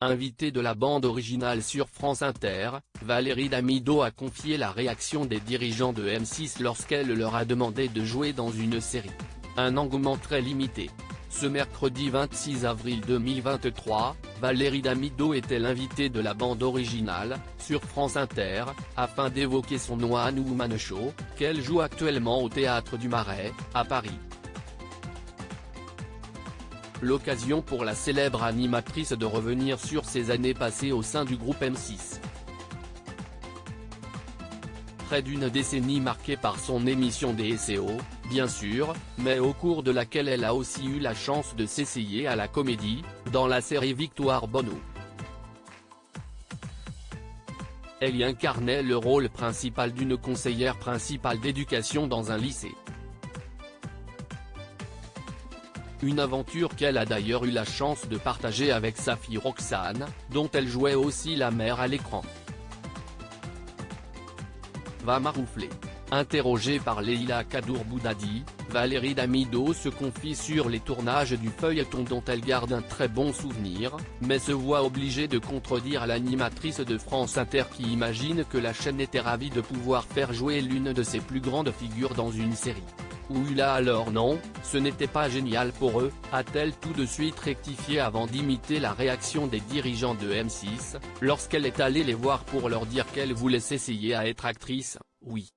Invitée de la bande originale sur France Inter, Valérie Damido a confié la réaction des dirigeants de M6 lorsqu'elle leur a demandé de jouer dans une série. Un engouement très limité. Ce mercredi 26 avril 2023, Valérie Damido était l'invitée de la bande originale, sur France Inter, afin d'évoquer son One Woman Show, qu'elle joue actuellement au Théâtre du Marais, à Paris. L'occasion pour la célèbre animatrice de revenir sur ses années passées au sein du groupe M6. Près d'une décennie marquée par son émission DSO, bien sûr, mais au cours de laquelle elle a aussi eu la chance de s'essayer à la comédie, dans la série Victoire Bono. Elle y incarnait le rôle principal d'une conseillère principale d'éducation dans un lycée. Une aventure qu'elle a d'ailleurs eu la chance de partager avec sa fille Roxane, dont elle jouait aussi la mère à l'écran. Va maroufler. Interrogée par Leïla Kadour-Boudadi, Valérie Damido se confie sur les tournages du feuilleton dont elle garde un très bon souvenir, mais se voit obligée de contredire l'animatrice de France Inter qui imagine que la chaîne était ravie de pouvoir faire jouer l'une de ses plus grandes figures dans une série. Oula alors non, ce n'était pas génial pour eux, a-t-elle tout de suite rectifié avant d'imiter la réaction des dirigeants de M6, lorsqu'elle est allée les voir pour leur dire qu'elle voulait s'essayer à être actrice. Oui.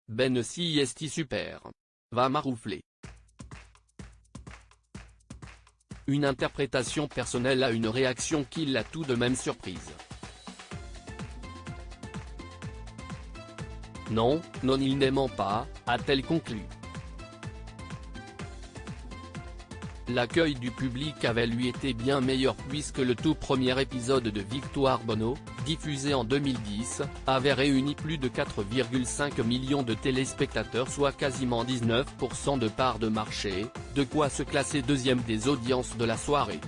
Ben si esti super. Va maroufler. Une interprétation personnelle à une réaction qui l'a tout de même surprise. Non, non il n'aimant pas, a-t-elle conclu. L'accueil du public avait lui été bien meilleur puisque le tout premier épisode de Victoire Bono, diffusé en 2010, avait réuni plus de 4,5 millions de téléspectateurs soit quasiment 19% de part de marché, de quoi se classer deuxième des audiences de la soirée.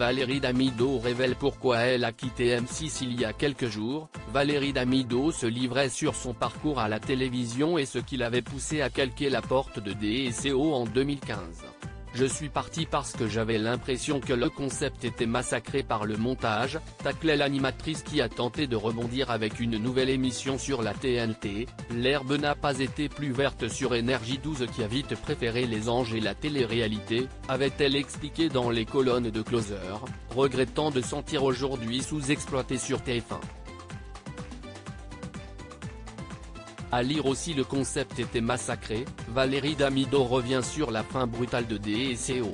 Valérie Damido révèle pourquoi elle a quitté M6 il y a quelques jours. Valérie Damido se livrait sur son parcours à la télévision et ce qui l'avait poussé à calquer la porte de DSO en 2015. Je suis partie parce que j'avais l'impression que le concept était massacré par le montage, taclait l'animatrice qui a tenté de rebondir avec une nouvelle émission sur la TNT. L'herbe n'a pas été plus verte sur Énergie 12 qui a vite préféré les anges et la télé-réalité, avait-elle expliqué dans les colonnes de Closer, regrettant de sentir aujourd'hui sous-exploité sur TF1. À lire aussi le concept était massacré, Valérie Damido revient sur la fin brutale de DSO.